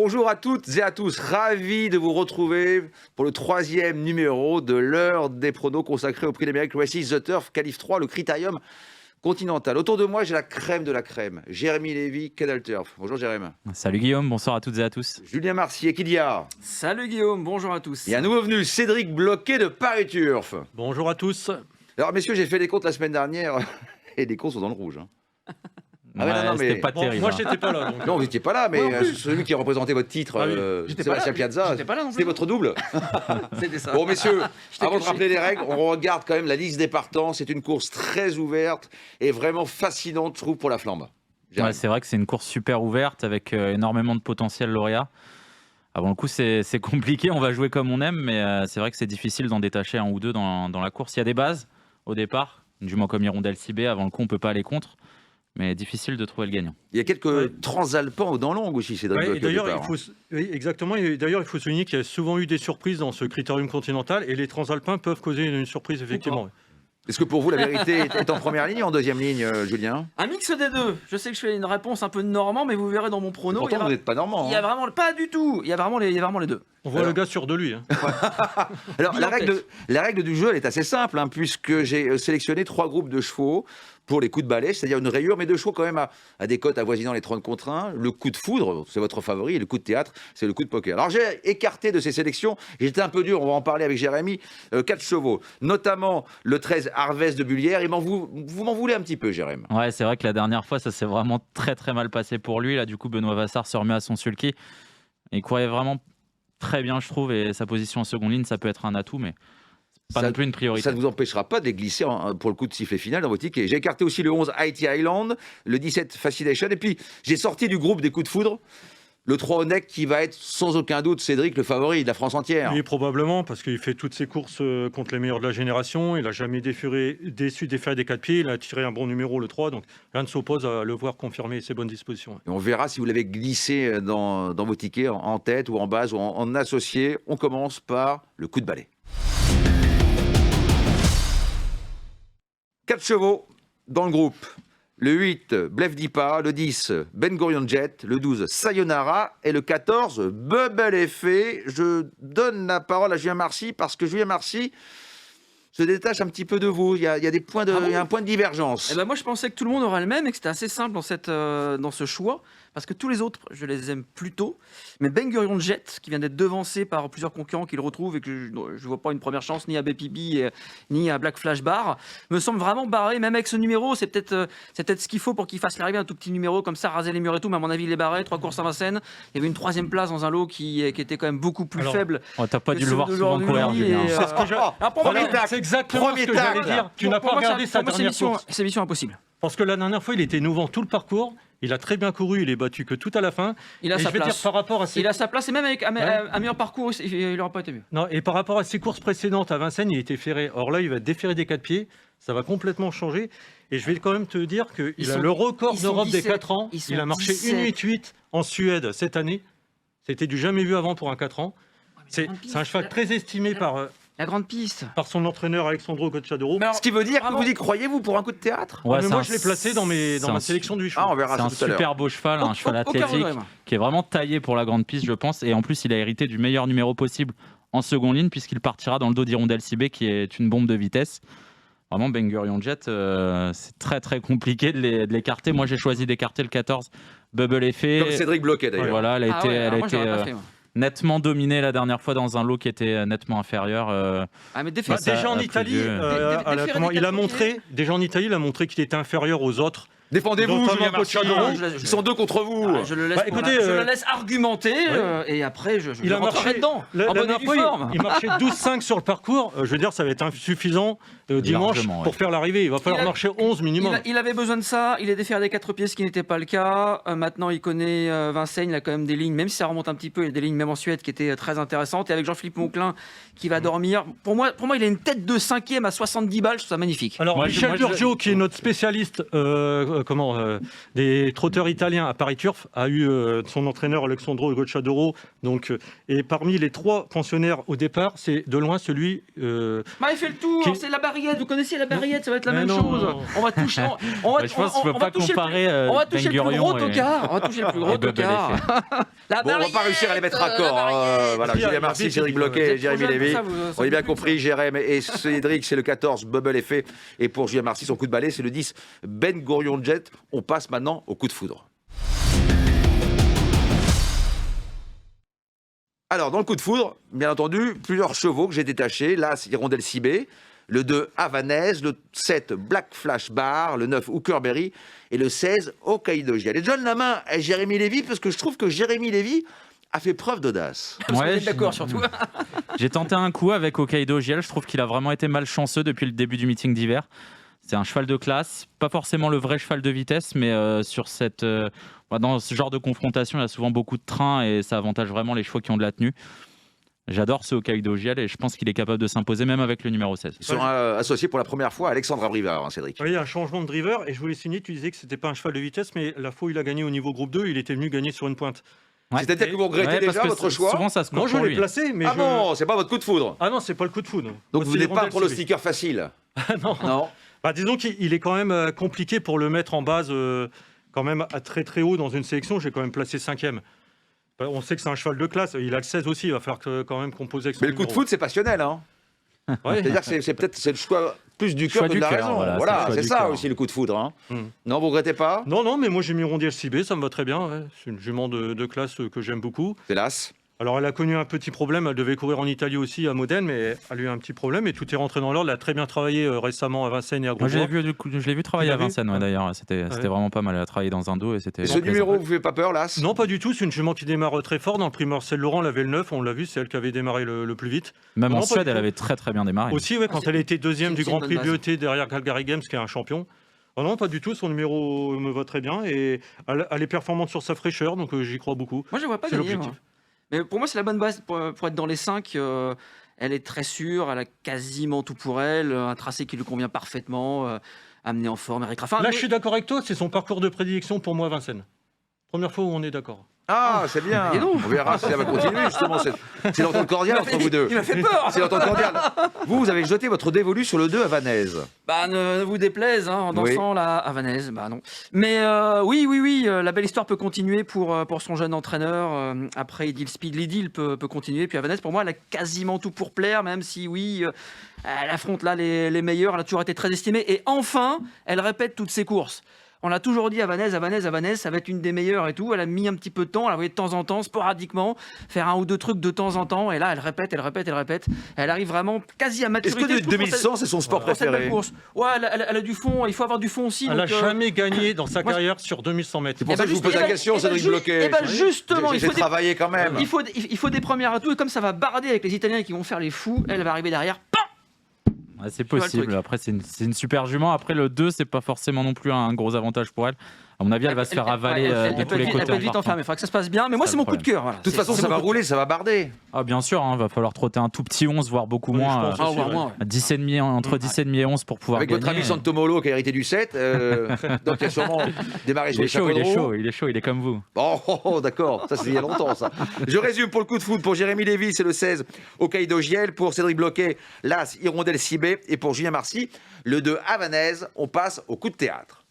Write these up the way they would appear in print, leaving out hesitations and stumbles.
Bonjour à toutes et à tous, ravi de vous retrouver pour le 3e numéro de l'heure des pronos consacré au prix d'Amérique Races The Turf Qualif 3, le Critérium Continental. Autour de moi, j'ai la crème de la crème, Jérémy Lévy, Cadel Turf. Bonjour Jérémy. Salut Guillaume, bonsoir à toutes et à tous. Julien Marcier, Kidia. Salut Guillaume, bonjour à tous. Et un nouveau venu, Cédric Bloquet de Paris Turf. Bonjour à tous. Alors messieurs, j'ai fait les comptes la semaine dernière et les comptes sont dans le rouge. C'était pas terrible. Moi, j'étais pas là. Donc... Non, vous n'étiez pas là, mais celui qui représentait votre titre, Sébastien Piazza, c'est votre double. C'était ça. Bon, messieurs, avant de rappeler les règles, on regarde quand même la liste des partants. C'est une course très ouverte et vraiment fascinante, je trouve, pour la flambe. Ouais, c'est vrai que c'est une course super ouverte avec énormément de potentiel lauréat. Avant le coup, c'est compliqué, on va jouer comme on aime, mais c'est vrai que c'est difficile d'en détacher un ou deux dans la course. Il y a des bases au départ, du moins comme Hirondelle Cibé. Avant le coup, on ne peut pas aller contre. Mais difficile de trouver le gagnant. Il y a quelques transalpins aux dents longues aussi, Cédric. Ouais, d'ailleurs, oui, exactement. Et d'ailleurs, il faut souligner qu'il y a souvent eu des surprises dans ce critérium continental et les transalpins peuvent causer une surprise, effectivement. Est-ce que pour vous, la vérité est en première ligne ou en deuxième ligne, Julien? Un mix des deux. Je sais que je fais une réponse un peu normand, mais vous verrez dans mon prono. Pourtant, vous n'êtes pas normand. Il y a vraiment pas du tout. Il y a vraiment les deux. On voit le gars sûr de lui. Hein. Alors, la règle du jeu, elle est assez simple, puisque j'ai sélectionné 3 groupes de chevaux pour les coups de balai, c'est-à-dire une rayure, mais 2 chevaux quand même à des cotes avoisinant les 30 contre 1. Le coup de foudre, c'est votre favori, et le coup de théâtre, c'est le coup de poker. Alors j'ai écarté de ces sélections, j'étais un peu dur, on va en parler avec Jérémy, 4 chevaux, notamment le 13 Harvest de Bullière. Et vous m'en voulez un petit peu, Jérémy? Ouais, c'est vrai que la dernière fois, ça s'est vraiment très très mal passé pour lui. Là, du coup, Benoît Vassar se remet à son sulky. Il courait vraiment très bien, je trouve, et sa position en seconde ligne, ça peut être un atout, mais pas non plus une priorité. Ça ne vous empêchera pas de les glisser pour le coup de sifflet final dans vos tickets. J'ai écarté aussi le 11 Haiti Island, le 17 Fascination, et puis j'ai sorti du groupe des coups de foudre le 3 Onec qui va être sans aucun doute, Cédric, le favori de la France entière. Oui, probablement, parce qu'il fait toutes ses courses contre les meilleurs de la génération. Il n'a jamais déçu des des 4 pieds. Il a tiré un bon numéro, le 3. Donc rien ne s'oppose à le voir confirmer ses bonnes dispositions. Et on verra si vous l'avez glissé dans vos tickets en tête ou en base ou en associé. On commence par le coup de balai. 4 chevaux dans le groupe. Le 8, Blef Dipa, le 10, Ben Gurion Jet, le 12, Sayonara et le 14, Bubble Effet. Je donne la parole à Julien Marcy parce que Julien Marcy se détache un petit peu de vous. Il y a des points il y a un point de divergence. Eh ben moi, je pensais que tout le monde aurait le même et que c'était assez simple dans ce choix. Parce que tous les autres, je les aime plutôt. Mais Ben Gurion Jet, qui vient d'être devancé par plusieurs concurrents qu'il retrouve et que je ne vois pas une première chance ni à BPB ni à Black Flash Bar, me semble vraiment barré. Même avec ce numéro, c'est peut-être ce qu'il faut pour qu'il fasse l'arrivée, un tout petit numéro comme ça, raser les murs et tout. Mais à mon avis, il est barré. 3 courses à Vincennes. Il y avait une 3e place dans un lot qui était quand même beaucoup plus faible. T'as pas dû le voir souvent courir, Julien. C'est exactement ce que j'allais dire. Tu n'as pas regardé sa dernière course. C'est mission impossible. Parce que la dernière fois, il était innovant tout le parcours. Il a très bien couru, il est battu que tout à la fin. Il a sa place. Dire, par rapport à ses... Il a sa place et même avec un meilleur parcours, il n'aurait pas été mieux. Non, et par rapport à ses courses précédentes à Vincennes, il était ferré. Or là, il va être déféré des 4 pieds. Ça va complètement changer. Et je vais quand même te dire qu'il a le record d'Europe des 4 ans. Il a marché 1,88 en Suède cette année. C'était du jamais vu avant pour un 4 ans. C'est un cheval très estimé par... La grande piste. Par son entraîneur Alexandro Gocciadoro. Ce qui veut dire que vous y croyez-vous pour un coup de théâtre? Ouais, mais moi, je l'ai placé dans ma sélection du cheval. On verra ça tout à l'heure. C'est un super beau cheval, un cheval athlétique qui est vraiment taillé pour la grande piste, je pense. Et en plus, il a hérité du meilleur numéro possible en seconde ligne puisqu'il partira dans le dos d'Hirondelle Cibé qui est une bombe de vitesse. Vraiment, Ben Gurion Jet, c'est très très compliqué de l'écarter. Moi, j'ai choisi d'écarter le 14 Bubble Effet. Comme Cédric Bloquet d'ailleurs. Voilà, elle a été nettement dominé la dernière fois dans un lot qui était nettement inférieur. Déjà en Italie, il a montré qu'il était inférieur aux autres. Défendez-vous, Julien Marcy. Ils sont 2 contre vous. Je le laisse argumenter et après je rentrerai dedans. En bonne et due forme. Il marchait 12,5 sur le parcours. Je veux dire, ça va être insuffisant dimanche pour faire l'arrivée. Il va falloir marcher 11 minimum. Il avait besoin de ça. Il est déféré des 4 pieds, ce qui n'était pas le cas. Maintenant, il connaît Vincennes. Il a quand même des lignes, même si ça remonte un petit peu, il y a des lignes même en Suède qui étaient très intéressantes. Et avec Jean-Philippe Monclin qui va dormir. Pour moi, il a une tête de 5e à 70 balles. Je trouve ça magnifique. Alors, Michel Burgio, qui est notre spécialiste des trotteurs italiens à Paris Turf, a eu son entraîneur Alessandro Gocciadoro. Donc, et parmi les 3 pensionnaires au départ, c'est de loin celui... il fait le tour, c'est la Barriette, vous connaissez la Barriette, ça va être la même chose. On va toucher... On va toucher le plus gros tocard. On va toucher le plus gros tocard. Bon, on va pas réussir à les mettre à corps. Voilà, Julien Marcy, Cédric Bloquet, Jérémy Lévy. On a bien compris, Jérémy et Cédric, c'est le 14, Bubble Effet. Et pour Julien Marcy, son coup de balai, c'est le 10, Ben Gurion Jet. On passe maintenant au coup de foudre. Alors, dans le coup de foudre, bien entendu, plusieurs chevaux que j'ai détachés. Là, c'est Hirondelle Cibé, le 2, Havanaise, le 7, Black Flash Bar, le 9, Hookerberry et le 16, Hokkaido Giel. Et je donne la main à Jérémy Lévy parce que je trouve que Jérémy Lévy a fait preuve d'audace. Ouais, d'accord, surtout. J'ai tenté un coup avec Hokkaido Giel. Je trouve qu'il a vraiment été malchanceux depuis le début du meeting d'hiver. C'est un cheval de classe, pas forcément le vrai cheval de vitesse, mais dans ce genre de confrontation, il y a souvent beaucoup de trains et ça avantage vraiment les chevaux qui ont de la tenue. J'adore ce Hokkaido Giel et je pense qu'il est capable de s'imposer même avec le numéro 16. Ils sont associés pour la première fois à Alexandre Abrivard, Cédric. Oui, il y a un changement de driver et je voulais signer, tu disais que c'était pas un cheval de vitesse, mais la fois où il a gagné au niveau groupe 2, il était venu gagner sur une pointe. Ouais. C'est-à-dire que vous regrettez déjà votre choix. Souvent ça se Moi je l'ai placé, mais non, c'est pas votre coup de foudre. Ah non, c'est pas le coup de foudre. Donc vous n'êtes pas pour le sticker facile. Non. Bah, disons qu'il est quand même compliqué pour le mettre en base quand même à très très haut dans une sélection. J'ai quand même placé 5e. On sait que c'est un cheval de classe. Il a le 16 aussi. Il va falloir quand même composer avec son Mais le coup de foudre, c'est passionnel. Hein. Ouais. C'est-à-dire que c'est le choix plus du cœur que de la raison. Voilà, c'est ça aussi le coup de foudre. Hein. Non, vous regrettez pas? Non, mais moi j'ai mis Hirondelle Cibé, ça me va très bien. Ouais. C'est une jument de classe que j'aime beaucoup. C'est l'As. Alors, elle a connu un petit problème. Elle devait courir en Italie aussi, à Modène, mais elle a eu un petit problème et tout est rentré dans l'ordre. Elle a très bien travaillé récemment à Vincennes et à Grosbois. Moi, je l'ai vu travailler à Vincennes, d'ailleurs. C'était vraiment pas mal. Elle a travaillé dans un dos et c'était. Ce numéro vous fait pas peur, là? Non, pas du tout. C'est une jument qui démarre très fort. Dans le prix Marcel Laurent, elle avait le 9. On l'a vu, c'est elle qui avait démarré le plus vite. Même en Suède, elle avait très très bien démarré. Aussi, ouais, quand elle était 2e du Grand Prix BET derrière Calgary Games, qui est un champion. Oh non, pas du tout. Son numéro me va très bien et elle est performante sur sa fraîcheur, donc j'y crois beaucoup. Moi, je vois pas gagner. Mais pour moi, c'est la bonne base pour être dans les 5. Elle est très sûre, elle a quasiment tout pour elle, un tracé qui lui convient parfaitement, amené en forme. Eric Raffin. Là, je suis d'accord avec toi, c'est son parcours de prédilection pour moi, Vincennes. Première fois où on est d'accord. Ah, c'est bien. On verra si ça va continuer, justement. C'est l'entente cordiale entre vous deux. Il m'a fait peur. C'est l'entente cordiale. Vous avez jeté votre dévolu sur le 2 Havanaise. Bah, ne vous déplaise, en dansant la Havanaise. Bah, non. Mais oui, la belle histoire peut continuer pour son jeune entraîneur. Après, Idil Speed, l'Idil peut continuer. Puis Havanaise, pour moi, elle a quasiment tout pour plaire, même si, elle affronte là les meilleurs. Elle a toujours été très estimée. Et enfin, elle répète toutes ses courses. On a toujours dit Havanaise, ça va être une des meilleures et tout. Elle a mis un petit peu de temps, elle a voulu de temps en temps, sporadiquement, faire un ou deux trucs de temps en temps. Et là, elle répète. Elle arrive vraiment quasi à maturité. Est-ce que 2100, c'est son sport préféré? Ouais, elle a du fond. Il faut avoir du fond aussi. Elle n'a jamais gagné dans sa carrière sur 2100 mètres. C'est pour ça que je vous pose la question, Cédric Bloquet. Justement, il faut travailler quand même. Il faut des premiers atouts. Et comme ça va barder avec les Italiens qui vont faire les fous, elle va arriver derrière. Ouais, c'est possible. Après, c'est une super jument. Après, le 2, c'est pas forcément non plus un gros avantage pour elle. À mon avis, elle va se faire avaler de tous les côtés. Elle peut être vite en femme, il faudra que ça se passe bien. Mais moi, c'est mon coup de cœur. Voilà. De toute façon, ça va rouler, ça va barder. Ah, bien sûr, il va falloir trotter un tout petit 11, voire beaucoup moins. Entre 10,5 et 11 pour pouvoir avec gagner. Votre ami Santomolo qui a hérité du 7. Donc, il a sûrement démarré sur les chapeaux de roue. Il est chaud, il est comme vous. Oh, d'accord. Ça, c'est il y a longtemps, ça. Je résume pour le coup de foot. Pour Jérémy Lévy, c'est le 16, Hokkaido Giel. Pour Cédric Bloquet, l'As, Hirondelle Cibé. Et pour Julien Marcy, le 2, Havanaise. On passe au coup de théâtre.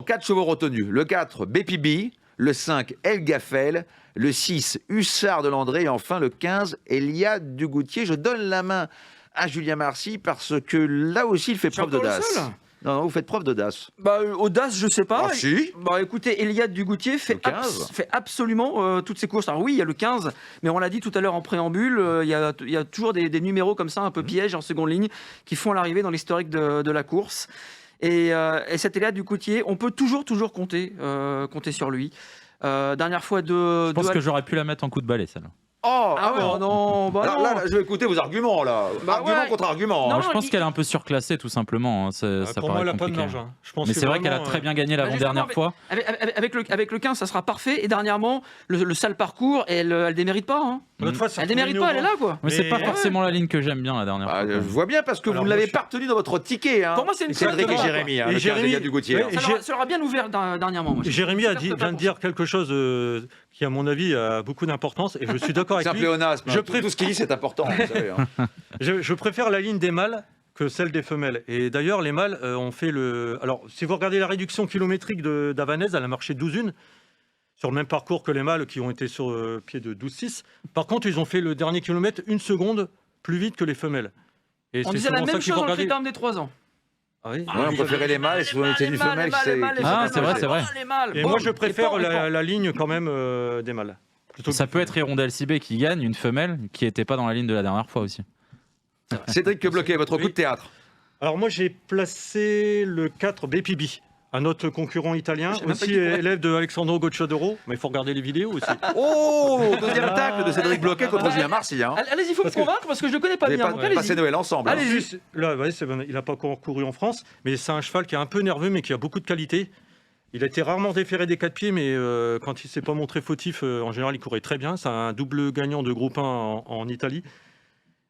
4 chevaux retenus. Le 4, BPB. Le 5, El Gaffel. Le 6, Hussard de Landré. Et enfin, le 15, Elia Dugoutier. Je donne la main à Julien Marcy parce que là aussi, il fait preuve d'audace. Non, vous faites preuve d'audace. Audace, je sais pas. Ah, si. Écoutez, Eliade Dugoutier fait absolument toutes ses courses. Alors oui, il y a le 15, mais on l'a dit tout à l'heure en préambule, il y a toujours des numéros comme ça, un peu pièges en seconde ligne, qui font l'arrivée dans l'historique de la course. Et cet Eliade Dugoutier, on peut toujours compter sur lui. Dernière fois Je pense que j'aurais pu la mettre en coup de balai, celle-là. Non. Là, je vais écouter vos arguments, là. Argument contre argument. Non, je pense qu'elle est un peu surclassée, tout simplement. Pour moi, elle n'a pas de marge. Mais c'est vrai qu'elle a très bien gagné l'avant-dernière fois. Avec le 15, ça sera parfait. Et dernièrement, le sale parcours, elle ne démérite pas. Elle démérite pas, elle est là, quoi. Mais c'est pas forcément la ligne que j'aime bien la dernière fois. Je vois bien parce que vous ne l'avez pas retenu dans votre ticket. Pour moi, c'est une Cédric et Jérémy, le Jérémy du Gauthier. Ça leur a bien ouvert dernièrement. Jérémy vient de dire quelque chose qui, à mon avis, a beaucoup d'importance et je suis d'accord avec lui. C'est un pléonasme. Tout ce qu'il dit, c'est important. Vous savez, je préfère la ligne des mâles que celle des femelles. Et d'ailleurs, les mâles ont fait le... Alors, si vous regardez la réduction kilométrique d'Havanaise, elle a marché 12,1 sur le même parcours que les mâles qui ont été sur pied de 12,6. Par contre, ils ont fait le dernier kilomètre 1 seconde plus vite que les femelles. Et on disait la même chose dans le critérium des 3 ans. Ah oui. On préférait les mâles, c'est une femelle qui s'est... C'est vrai. Et moi, je préfère la ligne quand même des mâles. Ça peut être Hirondelle Cibé qui gagne, une femelle qui n'était pas dans la ligne de la dernière fois aussi. Cédric Bloquet, votre coup de théâtre. Alors moi, j'ai placé le 4 BPB, un autre concurrent italien, aussi élève de Alessandro Gocciadoro, mais il faut regarder les vidéos aussi. Deuxième tacle de Cédric Bloquet contre Julien Marcy. Allez-y, il faut me convaincre parce que je ne le connais pas bien. Passez Noël ensemble. Allez-y. Là, il n'a pas encore couru en France, mais c'est un cheval qui est un peu nerveux, mais qui a beaucoup de qualité. Il a été rarement déféré des 4 pieds, mais quand il ne s'est pas montré fautif, en général, il courait très bien. C'est un double gagnant de groupe 1 en Italie.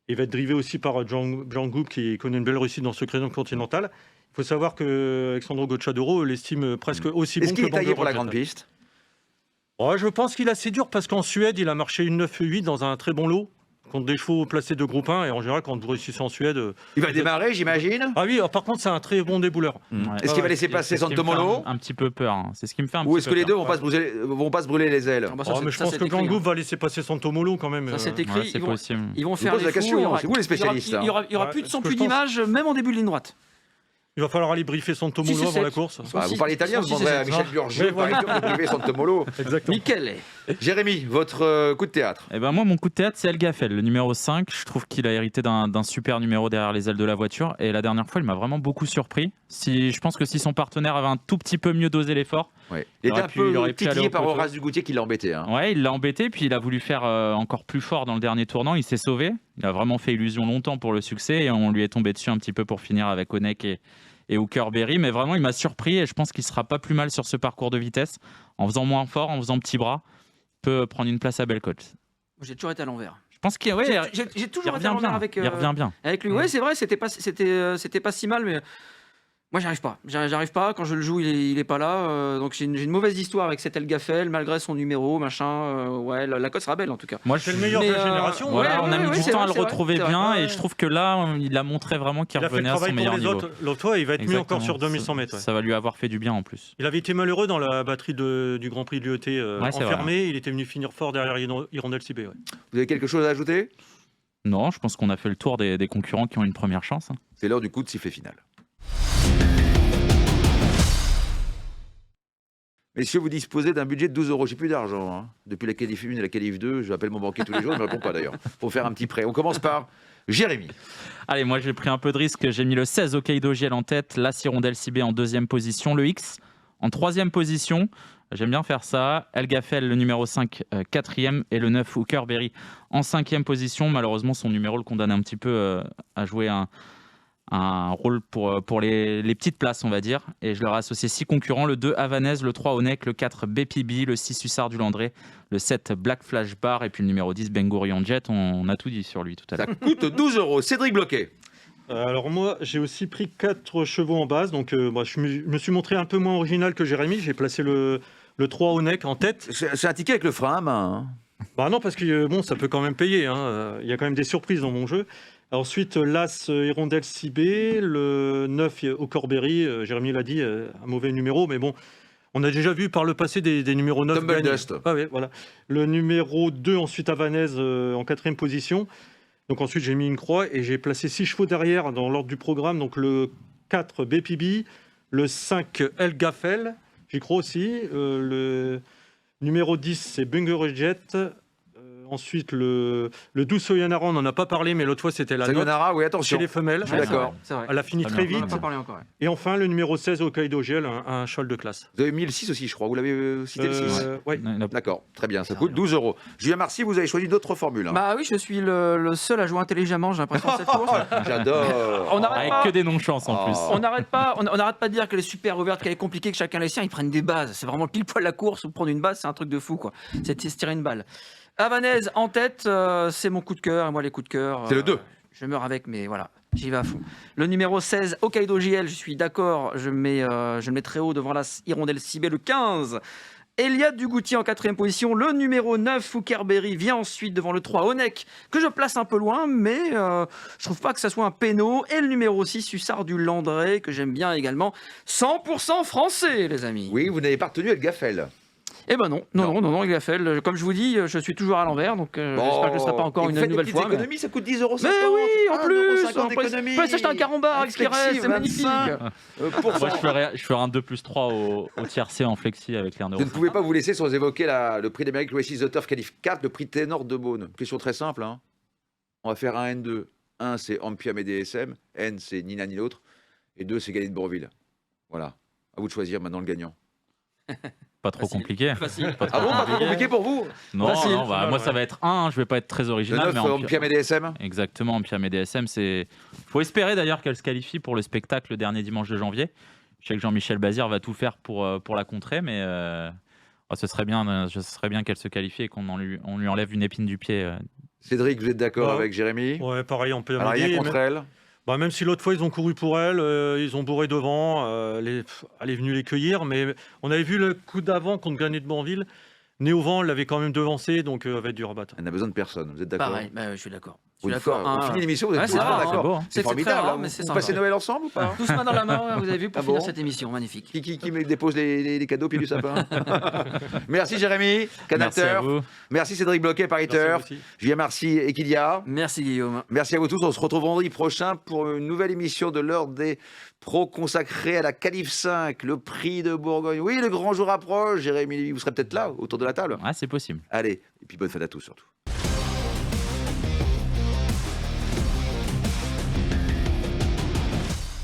Il va être drivé aussi par Jean Goup, qui connaît une belle réussite dans ce créneau continental. Il faut savoir que Alessandro Gocciadoro l'estime presque aussi bon que... Est-ce qu'il est taillé pour la grande piste ? Je pense qu'il est assez dur, parce qu'en Suède, il a marché une 9,8 dans un très bon lot, contre des chevaux placés de groupe 1, et en général, quand vous réussissez en Suède... Il va démarrer, j'imagine ? Ah oui, par contre, c'est un très bon débouleur. Est-ce qu'il va laisser passer Santomolo ? Un petit peu peur, c'est ce qui me fait un petit peu peur. Ou est-ce que les deux vont pas se brûler les ailes ? Mais je pense que Jean Goup va laisser passer Santomolo quand même. Ça c'est écrit, c'est possible. Ils vont faire les fous, c'est vous les spécialistes. Il y aura plus de son, plus d'image, même en début de ligne droite. Il va falloir aller briefer Santomolo avant la course. Vous parlez italien, vous demanderez à Michel Burger de briefer Santomolo. Exactement. Michele. Jérémy, votre coup de théâtre. Moi, mon coup de théâtre, c'est El Gaffel, le numéro 5. Je trouve qu'il a hérité d'un super numéro derrière les ailes de la voiture. Et la dernière fois, il m'a vraiment beaucoup surpris. Je pense que si son partenaire avait un tout petit peu mieux dosé l'effort, il était un peu titillé par Horace du Gauthier qui l'a embêté. Ouais, il l'a embêté, puis il a voulu faire encore plus fort dans le dernier tournant. Il s'est sauvé. Il a vraiment fait illusion longtemps pour le succès. Et on lui est tombé dessus un petit peu pour finir avec Onek et Hooker Berry, mais vraiment il m'a surpris et je pense qu'il sera pas plus mal sur ce parcours de vitesse. En faisant moins fort, en faisant petit bras, peut prendre une place à Bellecote. J'ai toujours été à l'envers. Je pense qu'il j'ai toujours été à l'envers avec. Il revient bien. Avec lui, ouais, c'est vrai, c'était pas si mal, mais moi j'arrive pas. Quand je le joue, il est pas là. Donc j'ai une mauvaise histoire avec cet El Gaffel, malgré son numéro, machin. La cote sera belle en tout cas. Moi, c'est le meilleur de la génération. On a mis du temps à le retrouver bien et je trouve que là, il a montré vraiment qu'il revenait à son meilleur niveau. L'autre fois, il va être mieux encore sur 2100 mètres. Ça va lui avoir fait du bien en plus. Il avait été malheureux dans la batterie du Grand Prix de l'UET enfermé. Il était venu finir fort derrière Hirondelle Cibé. Vous avez quelque chose à ajouter ? Non, je pense qu'on a fait le tour des concurrents qui ont une première chance. C'est l'heure du coup de sifflet final. Messieurs, vous disposez d'un budget de 12 €. J'ai plus d'argent. Depuis la Qualif 1 et la Qualif 2, j'appelle mon banquier tous les jours, il ne me répond pas d'ailleurs. Pour faire un petit prêt. On commence par Jérémy. Allez, moi j'ai pris un peu de risque. J'ai mis le 16 Hokkaido Giel en tête, la Hirondelle Cibé en deuxième position, le X en troisième position. J'aime bien faire ça. El Gaffel, le numéro 5, quatrième, et le 9 Hooker Berry en cinquième position. Malheureusement, son numéro le condamne un petit peu à jouer un rôle pour les petites places, on va dire. Et je leur ai associé 6 concurrents, le 2 Havanaise, le 3 Onek, le 4 BPB, le 6 Hussard du Landré, le 7 Black Flash Bar et puis le numéro 10 Ben Gurion Jet. On a tout dit sur lui tout à l'heure. Ça coûte 12 €. Cédric Bloquet. Alors moi, j'ai aussi pris 4 chevaux en base. Donc je me suis montré un peu moins original que Jérémy. J'ai placé le 3 Onek en tête. C'est un ticket avec le frein à main. Non, parce que ça peut quand même payer. Il y a quand même des surprises dans mon jeu. Ensuite, l'As Hirondelle Cibé, le 9 Hooker Berry, Jérémy l'a dit, un mauvais numéro, mais bon, on a déjà vu par le passé des numéros 9 Tumble Dust. Voilà. Le numéro 2, ensuite Havanaise, en quatrième position. Donc ensuite, j'ai mis une croix et j'ai placé 6 chevaux derrière dans l'ordre du programme. Donc le 4 BPB, le 5 El Gaffel, j'y crois aussi. Le numéro 10, c'est Bunger Jet. Ensuite, le 12 Soyanara, on n'en a pas parlé, mais l'autre fois, c'était la note oui, attention. chez les femelles. D'accord. Elle a fini très vite. On en a pas parlé encore. Et enfin, le numéro 16 Hokkaido Giel, un cheval de classe. Vous avez mis le 6 aussi, je crois. Vous l'avez cité le 6 Oui. D'accord, très bien. Ça coûte 12 €. Julien Marcy, vous avez choisi d'autres formules. Bah oui, je suis le seul à jouer intelligemment, j'ai l'impression, cette course. J'adore. Avec que des non-chances en plus. On n'arrête pas de dire qu'elle est super ouverte, qu'elle est compliquée, que chacun les siens, ils prennent des bases. C'est vraiment pile poil la course, ou prendre une base, c'est un truc de fou, quoi. C'est se tirer une balle. Havanaise en tête, c'est mon coup de cœur. Et moi, les coups de cœur. C'est le 2. Je meurs avec, mais voilà, j'y vais à fond. Le numéro 16, Hokkaido JL, je suis d'accord. Je le mets très haut devant la Hirondelle Cibé. Le 15, Eliade Dugoutier en 4e position. Le numéro 9, Foukerberry, vient ensuite devant le 3, Honeck, que je place un peu loin, mais je trouve pas que ça soit un péno. Et le numéro 6, Hussard du Landré, que j'aime bien également. 100% français, les amis. Oui, vous n'avez pas retenu El Gaffel. Eh ben non, il a fait. Comme je vous dis, je suis toujours à l'envers, donc j'espère que je ne serai pas encore une nouvelle fois. Économies, ça coûte 10 €. Mais oui, en plus, on d'économie. peut s'acheter un carambar express, c'est magnifique. Moi, je ferai un 2+3 au tiercé en flexi avec l'air Vous ne pouvez pas vous laisser sans évoquer le prix d'Amérique Races The Turf Qualif 4, le prix Ténor de Beaune. Question très simple. Hein. On va faire un N2. 1, c'est Ampiam et DSM. N, c'est ni l'un ni l'autre. Et 2, c'est Gagné de Bourville. Voilà. À vous de choisir maintenant le gagnant. Pas trop compliqué. Facile. Pas trop Pas trop compliqué pour vous? Non, moi ça va être 1, je vais pas être très original. Le 9, Ampiam et DSM. Exactement, Ampiam et DSM, faut espérer d'ailleurs qu'elle se qualifie pour le spectacle le dernier dimanche de janvier. Je sais que Jean-Michel Bazir va tout faire pour la contrer, mais ce serait bien qu'elle se qualifie et on lui enlève une épine du pied. Cédric, vous êtes d'accord avec Jérémy? Ouais, pareil, on peut Alors, rien contre elle. Même si l'autre fois ils ont couru pour elle, ils ont bourré devant, elle est venue les cueillir, mais on avait vu le coup d'avant contre Gagné de Bourville. Néovent l'avait quand même devancé, donc elle va être dur à battre. Elle n'a besoin de personne, vous êtes d'accord? Pareil, je suis d'accord. On finit l'émission, vous êtes tous d'accord. C'est formidable. Vous passez Noël ensemble ou pas? Tous main dans la main, vous avez vu, pour finir cette émission, magnifique. Qui me dépose les cadeaux au pied du sapin? Merci Jérémy, Canateur. Merci Cédric Bloquet, Pariteur. Julien Marcy et Kylia. Merci Guillaume. Merci à vous tous. On se retrouve vendredi prochain pour une nouvelle émission de l'heure des pros consacrée à la Qualif 5, le prix de Bourgogne. Oui, le grand jour approche. Jérémy, vous serez peut-être là, autour de la table. Ah, c'est possible. Allez, et puis bonne fête à tous surtout.